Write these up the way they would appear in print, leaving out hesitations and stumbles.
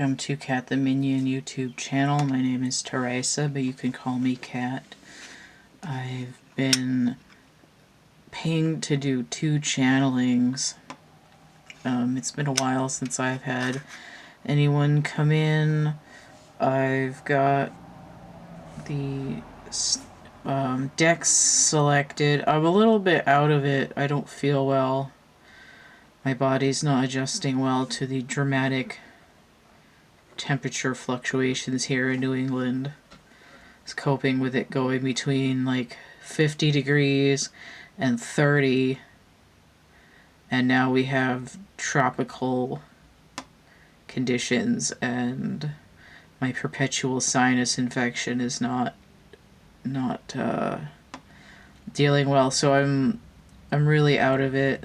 welcome to Cat the Minion YouTube channel. My name is Theresa, but you can call me Cat. I've been paying to do 2 channelings. It's been a while since I've had anyone come in. I've got the decks selected. I'm a little bit out of it. I don't feel well. My body's not adjusting well to the dramatic temperature fluctuations here in New England. It's coping with it going between like 50 degrees and 30, and now we have tropical conditions, and my perpetual sinus infection is not dealing well, so I'm really out of it.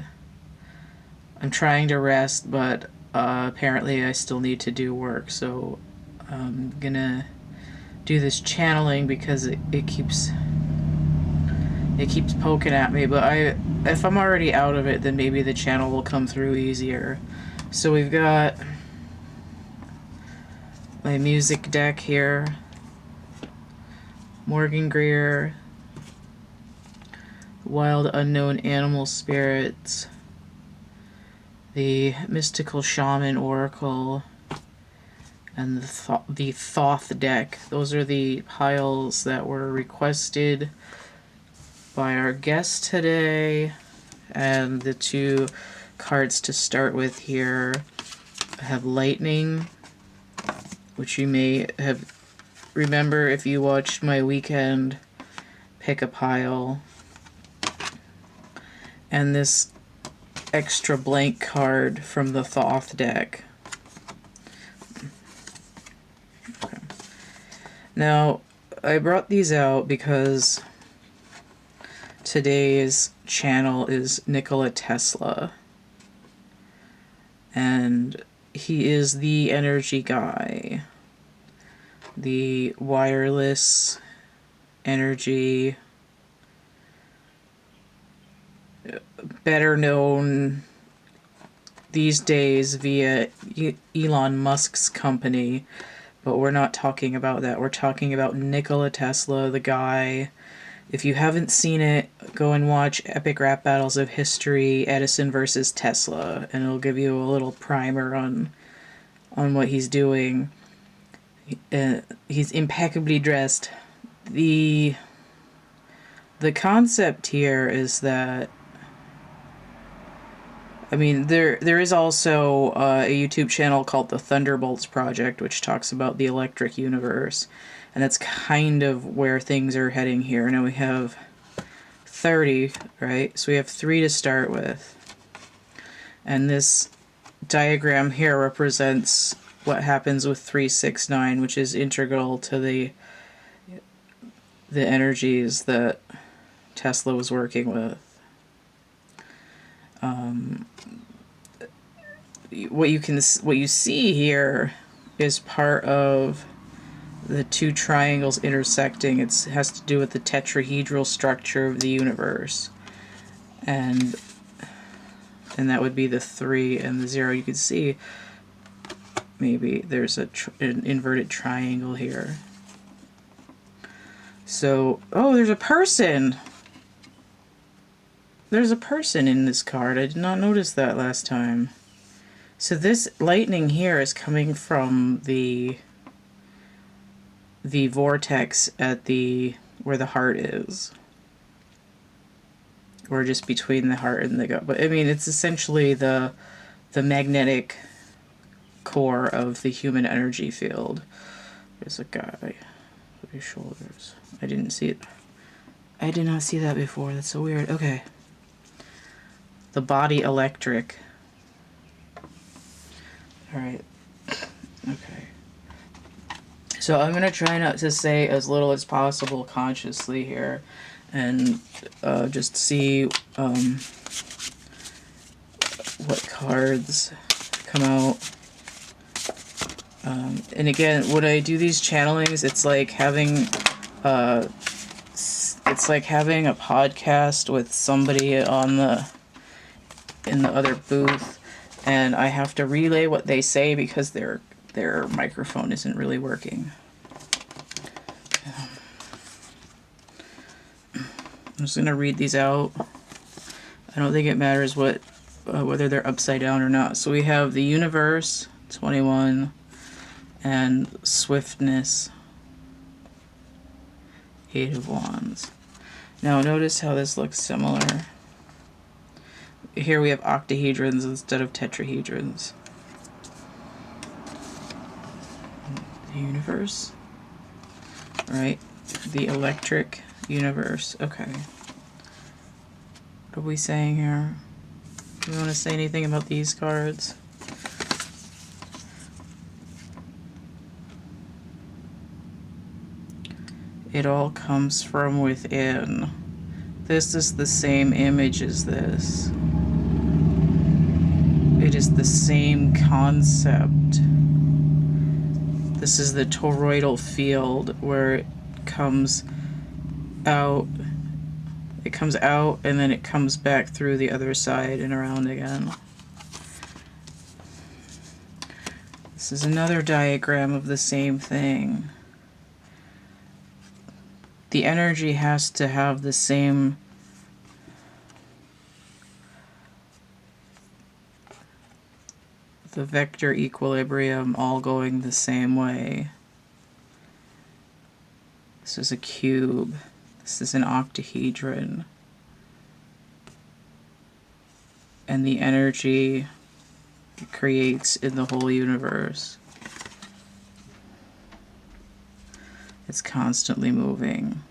I'm trying to rest, but apparently I still need to do work, so I'm gonna do this channeling because it keeps poking at me. But if I'm already out of it, then maybe the channel will come through easier. So we've got my music deck here, Morgan Greer, Wild Unknown Animal Spirits, the Mystical Shaman Oracle, and the Thoth deck. Those are the piles that were requested by our guest today. And the 2 cards to start with here, I have Lightning, which you may have remember if you watched my weekend pick a pile, and this extra blank card from the Thoth deck. Okay. Now, I brought these out because today's channel is Nikola Tesla, and he is the energy guy, the wireless energy, better known these days via Elon Musk's company, but we're not talking about that. We're talking about Nikola Tesla, the guy. If you haven't seen it, go and watch Epic Rap Battles of History, Edison versus Tesla, and it'll give you a little primer on what he's doing. He's impeccably dressed. The concept here is that, I mean, there is also a YouTube channel called the Thunderbolts Project, which talks about the electric universe, and that's kind of where things are heading here. Now we have 30, right? So we have 3 to start with, and this diagram here represents what happens with 3, 6, 9, which is integral to the energies that Tesla was working with. What you see here is part of the 2 triangles intersecting. It has to do with the tetrahedral structure of the universe, and that would be the 3 and the 0. You can see maybe there's an inverted triangle here. So, oh, there's a person! There's a person in this card. I did not notice that last time. So this lightning here is coming from the vortex at where the heart is. Or just between the heart and the gut. But I mean, it's essentially the magnetic core of the human energy field. There's a guy with his shoulders. I didn't see it. I did not see that before. That's so weird. Okay. The body electric. Alright. Okay. So I'm going to try not to say as little as possible consciously here, and just see what cards come out. And again, when I do these channelings, it's like having a podcast with somebody in the other booth, and I have to relay what they say because they're their microphone isn't really working. I'm just going to read these out. I don't think it matters what whether they're upside down or not. So we have the universe, 21, and swiftness, 8 of wands. Now notice how this looks similar. Here we have octahedrons instead of tetrahedrons. The universe, right? The electric universe. Okay. What are we saying here? Do you want to say anything about these cards? It all comes from within. This is the same image as this. It is the same concept. This is the toroidal field where it comes out. It comes out and then it comes back through the other side and around again. This is another diagram of the same thing. The energy has to have the same the vector equilibrium all going the same way. This is a cube. This is an octahedron. And the energy it creates in the whole universe. It's constantly moving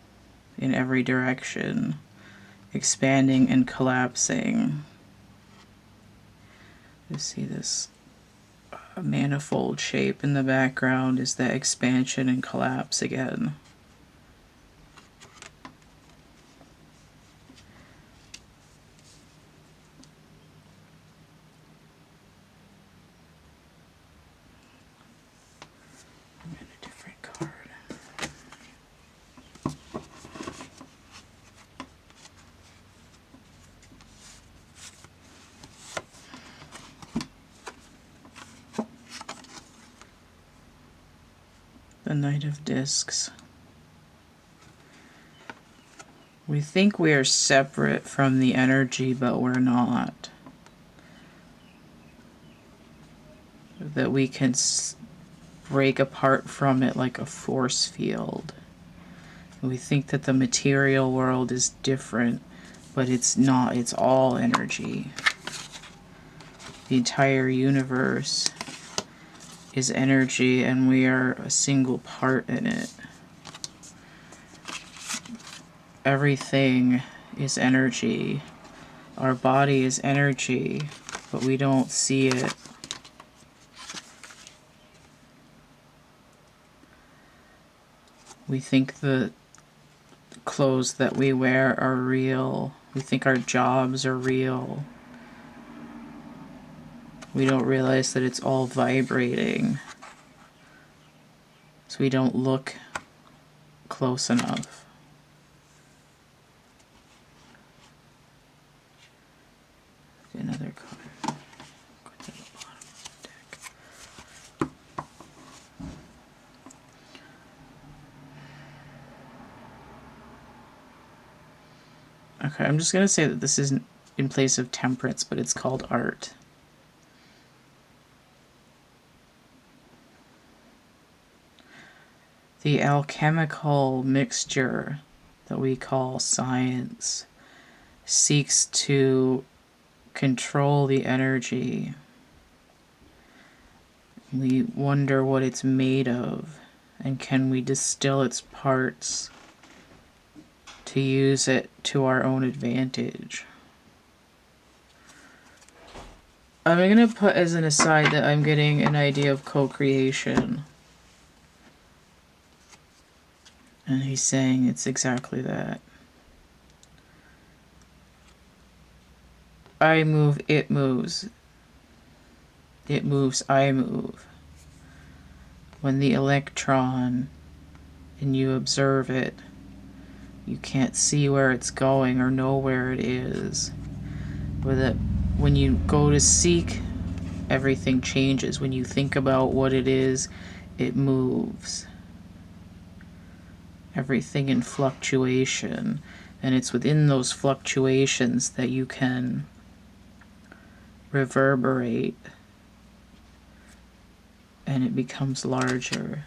in every direction, expanding and collapsing. You see this manifold shape in the background is that expansion and collapse again. A different card. The Knight of Discs. We think we are separate from the energy, but we're not. That we can break apart from it like a force field. We think that the material world is different, but it's not. It's all energy. The entire universe is energy, and we are a single part in it. Everything is energy. Our body is energy, but we don't see it. We think the clothes that we wear are real. We think our jobs are real. We don't realize that it's all vibrating. So we don't look close enough. Another card. Go to the bottom of the deck. Okay, I'm just going to say that this isn't in place of temperance, but it's called art. The alchemical mixture that we call science seeks to control the energy. We wonder what it's made of, and can we distill its parts to use it to our own advantage. I'm going to put as an aside that I'm getting an idea of co-creation. And he's saying it's exactly that. I move, it moves. It moves, I move. When the electron, and you observe it, you can't see where it's going or know where it is. But that when you go to seek everything changes. When you think about what it is, it moves. Everything in fluctuation. And it's within those fluctuations that you can reverberate, and it becomes larger.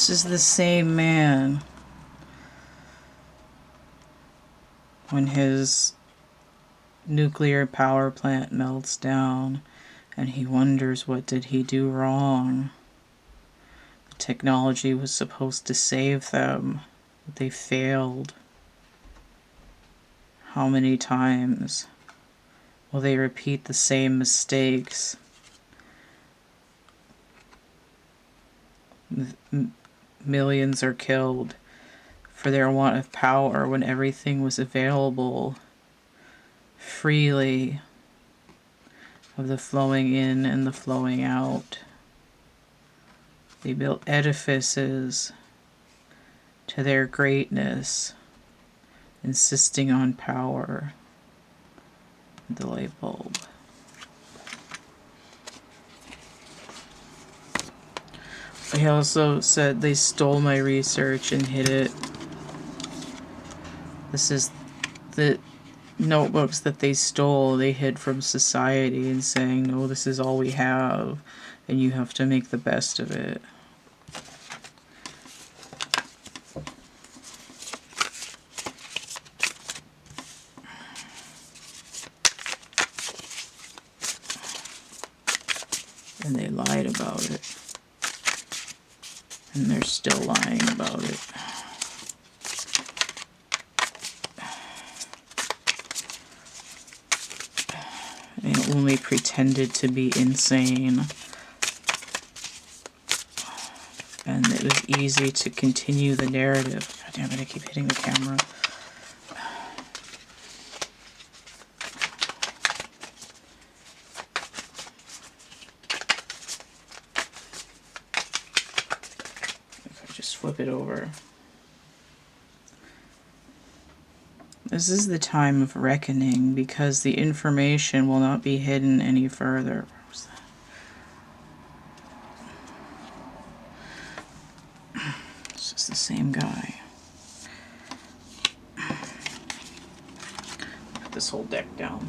This is the same man when his nuclear power plant melts down and he wonders, what did he do wrong? The technology was supposed to save them, but they failed. How many times will they repeat the same mistakes? Millions are killed for their want of power when everything was available freely, of the flowing in and the flowing out. They built edifices to their greatness, insisting on power. The light bulb. He also said they stole my research and hid it. This is the notebooks that they stole, they hid from society and saying, no, this is all we have, and you have to make the best of it. And they lied about it. And they're still lying about it. They only pretended to be insane. And it was easy to continue the narrative. God damn it, I keep hitting the camera. Just flip it over. This is the time of reckoning, because the information will not be hidden any further. Where was that? It's just the same guy. Put this whole deck down.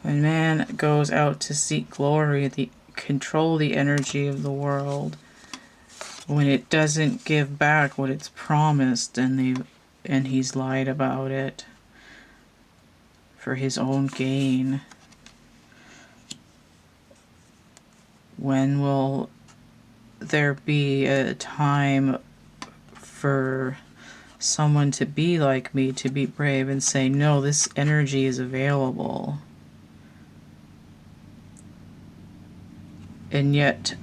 When man goes out to seek glory, control the energy of the world, when it doesn't give back what it's promised, and he's lied about it for his own gain, when will there be a time for someone to be like me, to be brave and say, no, this energy is available? And yet,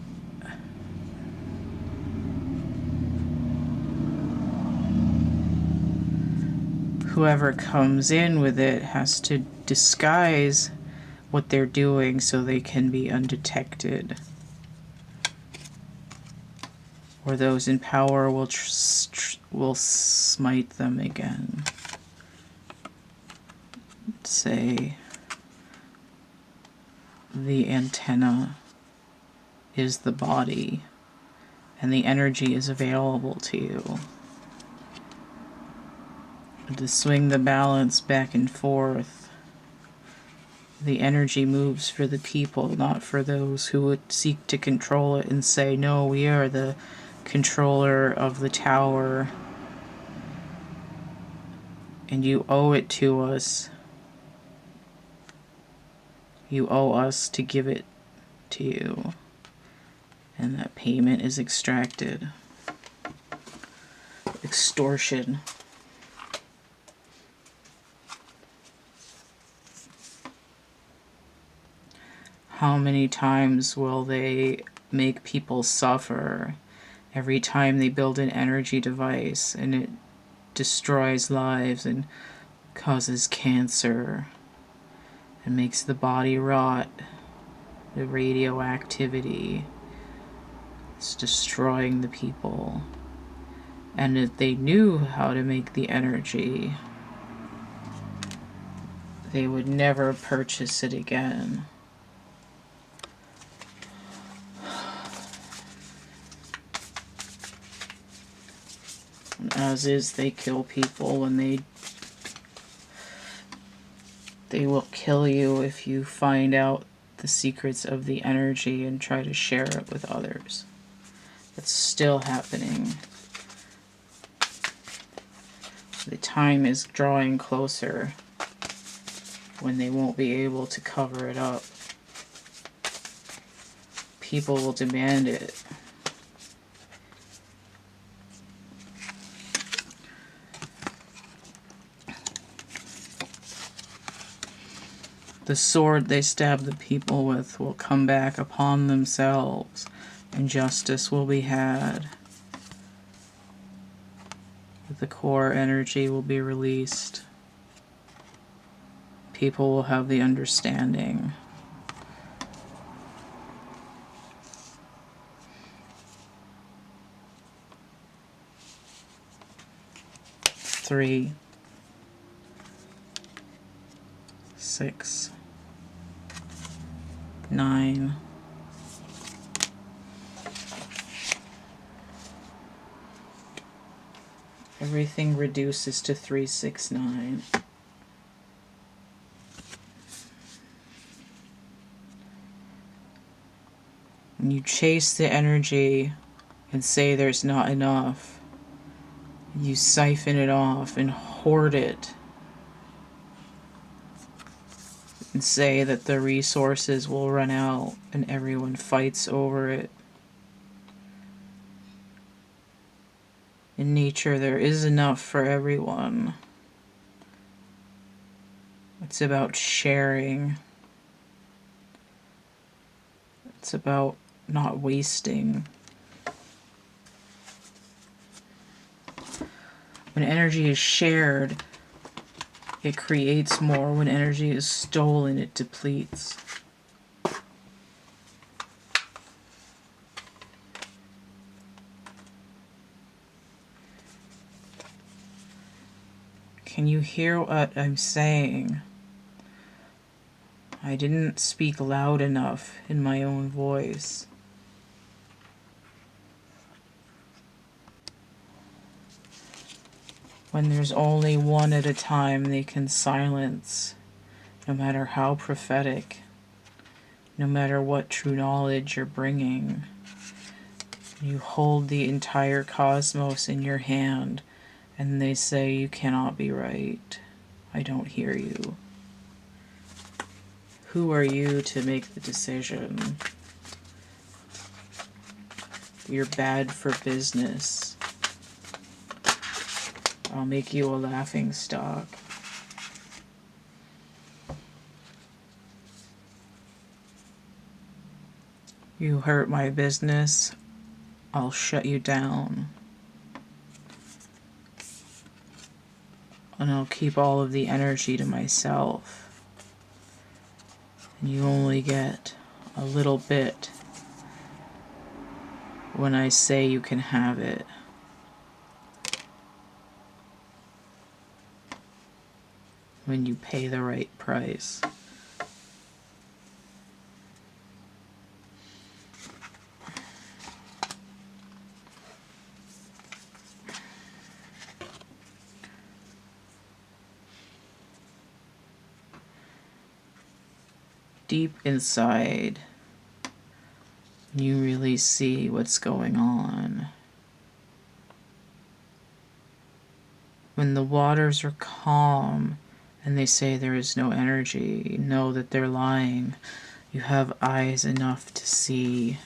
whoever comes in with it has to disguise what they're doing so they can be undetected. Or those in power will smite them again. Say, the antenna is the body, and the energy is available to you. To swing the balance back and forth, the energy moves for the people, not for those who would seek to control it and say, no, we are the controller of the tower, and you owe it to us. You owe us to give it to you. And that payment is extracted. extortion. How many times will they make people suffer every time they build an energy device and it destroys lives and causes cancer and makes the body rot? The radioactivity is destroying the people. And if they knew how to make the energy, they would never purchase it again. As is, they kill people, and they will kill you if you find out the secrets of the energy and try to share it with others. It's still happening. The time is drawing closer when they won't be able to cover it up. People will demand it. The sword they stab the people with will come back upon themselves, and justice will be had. The core energy will be released. People will have the understanding. Three, 6, 9. Everything reduces to 3, 6, 9. When you chase the energy and say there's not enough, you siphon it off and hoard it and say that the resources will run out and everyone fights over it. In nature, there is enough for everyone. It's about sharing. It's about not wasting. When energy is shared, it creates more. When energy is stolen, it depletes. Can you hear what I'm saying? I didn't speak loud enough in my own voice. When there's only one at a time, they can silence, no matter how prophetic, no matter what true knowledge you're bringing. You hold the entire cosmos in your hand, and they say you cannot be right. I don't hear you. Who are you to make the decision? You're bad for business. I'll make you a laughing stock. You hurt my business, I'll shut you down. And I'll keep all of the energy to myself. And you only get a little bit when I say you can have it. When you pay the right price. Deep inside, you really see what's going on. When the waters are calm and they say there is no energy, know that they're lying. You have eyes enough to see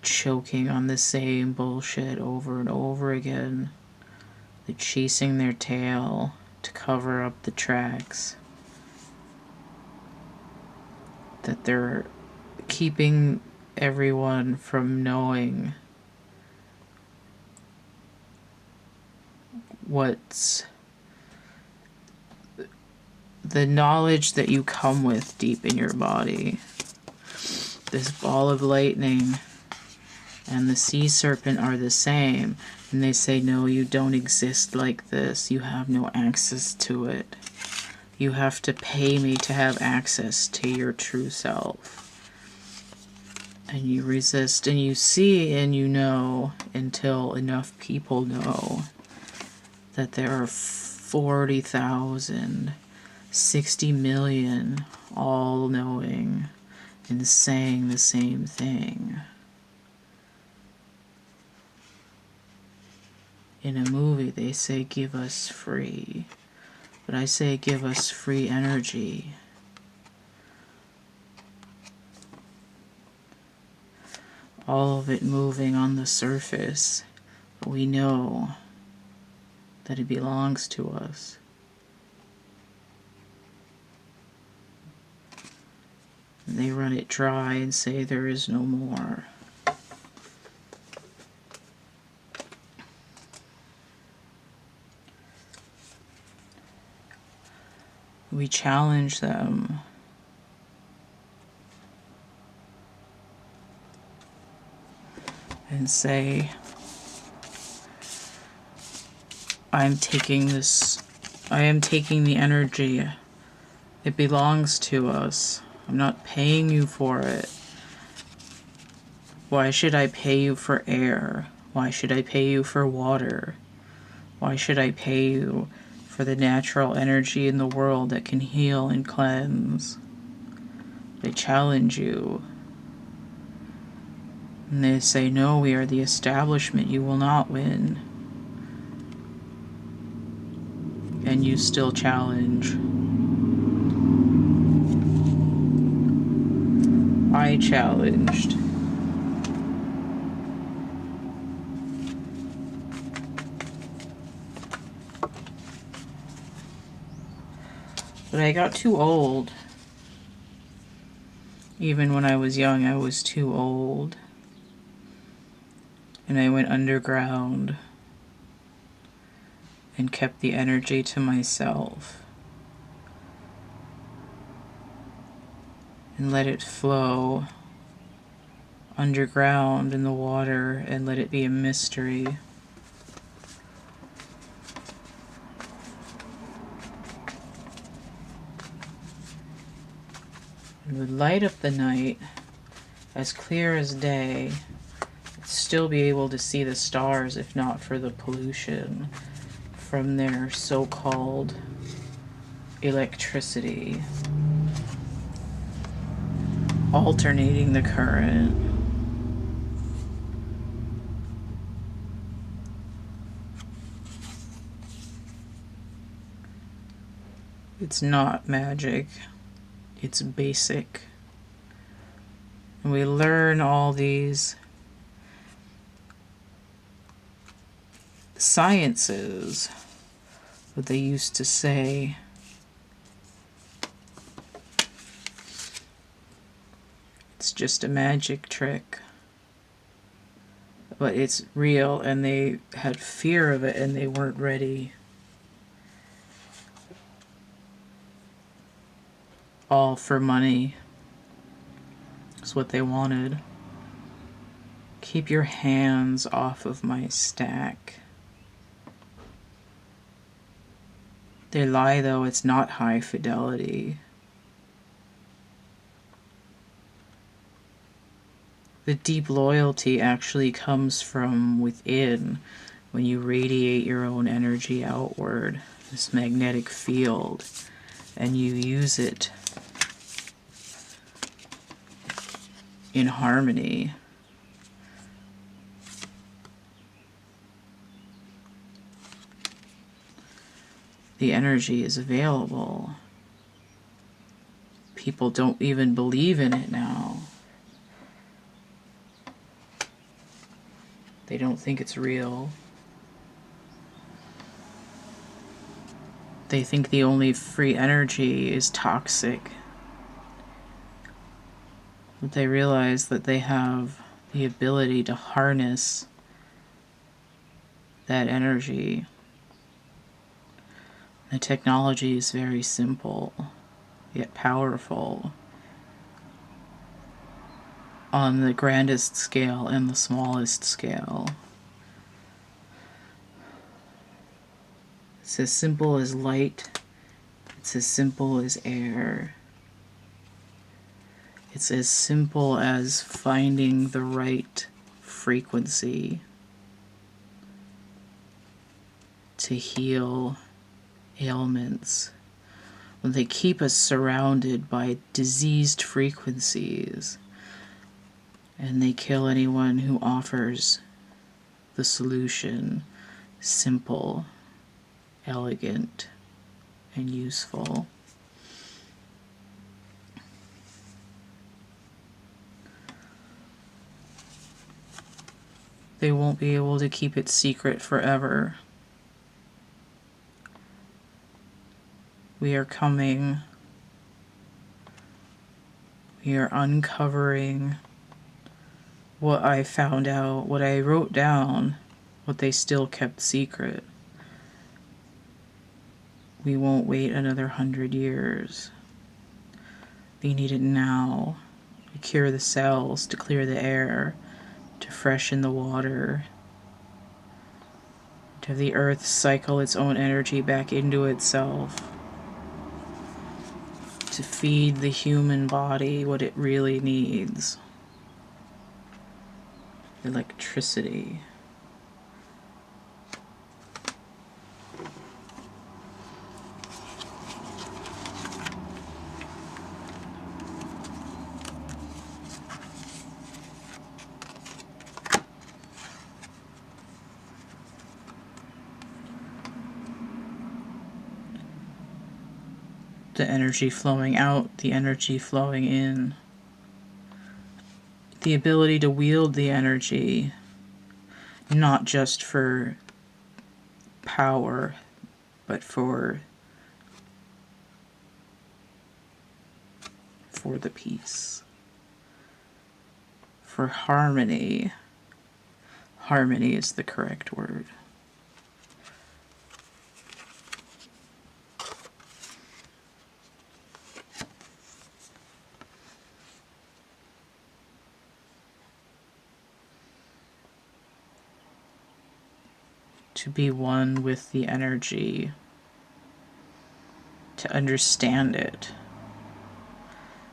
choking on the same bullshit over and over again. They're chasing their tail to cover up the tracks. That they're keeping everyone from knowing what's the knowledge that you come with deep in your body. This ball of lightning and the sea serpent are the same. And they say, no, you don't exist like this. You have no access to it. You have to pay me to have access to your true self. And you resist, and you see, and you know, until enough people know that there are 40,000, 60 million all knowing and saying the same thing. In a movie, they say, give us free. But I say, give us free energy. All of it moving on the surface. But we know that it belongs to us. And they run it dry and say there is no more. We challenge them. And say, I am taking the energy. It belongs to us. I'm not paying you for it. Why should I pay you for air? Why should I pay you for water? Why should I pay you for the natural energy in the world that can heal and cleanse? They challenge you. And they say, no, we are the establishment. You will not win. And you still challenge. I challenged. But I got too old. Even when I was young, I was too old. And I went underground and kept the energy to myself. And let it flow underground in the water and let it be a mystery. It would light up the night as clear as day. Still be able to see the stars if not for the pollution from their so-called electricity alternating the current. It's not magic. It's basic. And we learn all these sciences, what they used to say. It's just a magic trick. But it's real, and they had fear of it, and they weren't ready. All for money. That's what they wanted. Keep your hands off of my stack. They lie, though. It's not high fidelity. The deep loyalty actually comes from within when you radiate your own energy outward, this magnetic field, and you use it in harmony. The energy is available. People don't even believe in it now. don't think it's real. They think the only free energy is toxic. But they realize that they have the ability to harness that energy. The technology is very simple, yet powerful, on the grandest scale and the smallest scale. It's as simple as light. It's as simple as air. It's as simple as finding the right frequency to heal ailments. When they keep us surrounded by diseased frequencies, and they kill anyone who offers the solution, simple, elegant, and useful. They won't be able to keep it secret forever. We are coming. We are uncovering what I found out, what I wrote down, what they still kept secret. We won't wait another 100 years. They need it now to cure the cells, to clear the air, to freshen the water, to have the earth cycle its own energy back into itself, to feed the human body what it really needs. Electricity. The energy flowing out, the energy flowing in. The ability to wield the energy, not just for power, but for the peace. For harmony. Harmony is the correct word. To be one with the energy, to understand it,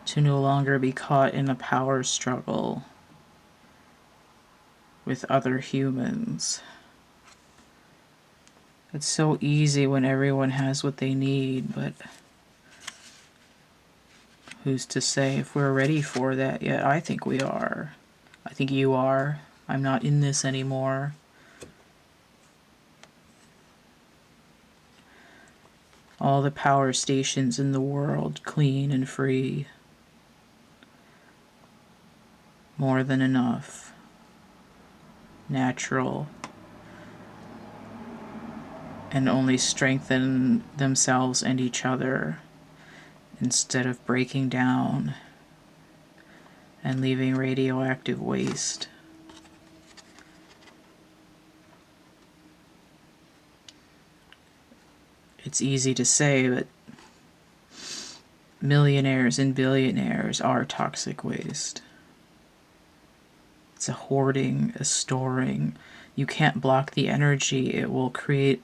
to no longer be caught in a power struggle with other humans. It's so easy when everyone has what they need, but who's to say if we're ready for that yet? I think we are. I think you are. I'm not in this anymore. All the power stations in the world, clean and free. More than enough. Natural. And only strengthen themselves and each other instead of breaking down and leaving radioactive waste. It's easy to say, but millionaires and billionaires are toxic waste. It's a hoarding, a storing. You can't block the energy. It will create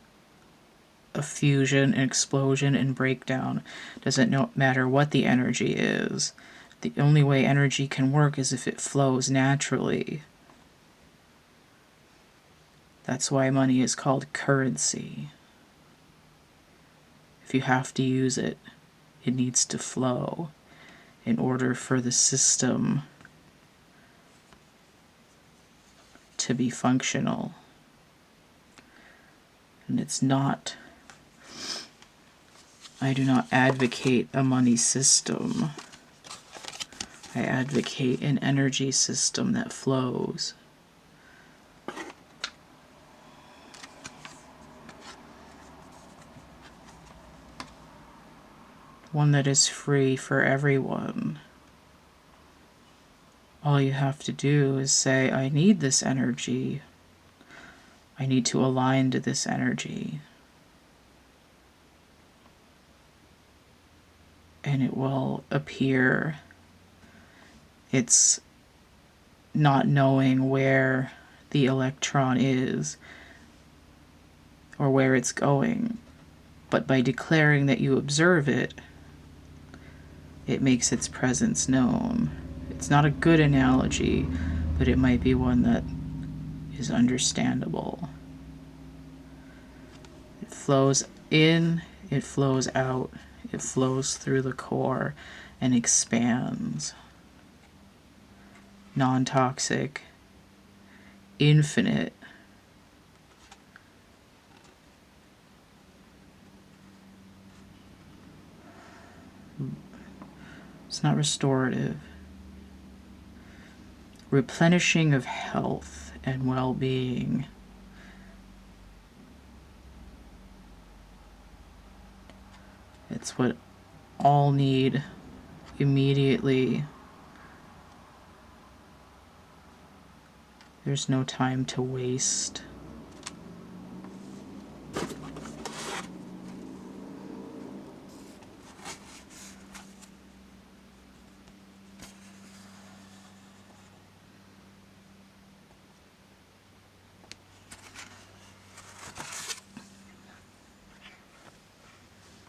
a fusion, an explosion, and breakdown. Doesn't matter what the energy is. The only way energy can work is if it flows naturally. That's why money is called currency. If you have to use it, it needs to flow in order for the system to be functional. And it's not, I do not advocate a money system. I advocate an energy system that flows. one that is free for everyone. All you have to do is say, I need this energy. I need to align to this energy. And it will appear. It's not knowing where the electron is or where it's going. But by declaring that you observe it, it makes its presence known. It's not a good analogy, but it might be one that is understandable. It flows in, it flows out, it flows through the core and expands. Non-toxic, infinite. It's not restorative. Replenishing of health and well-being. It's what all need immediately. There's no time to waste.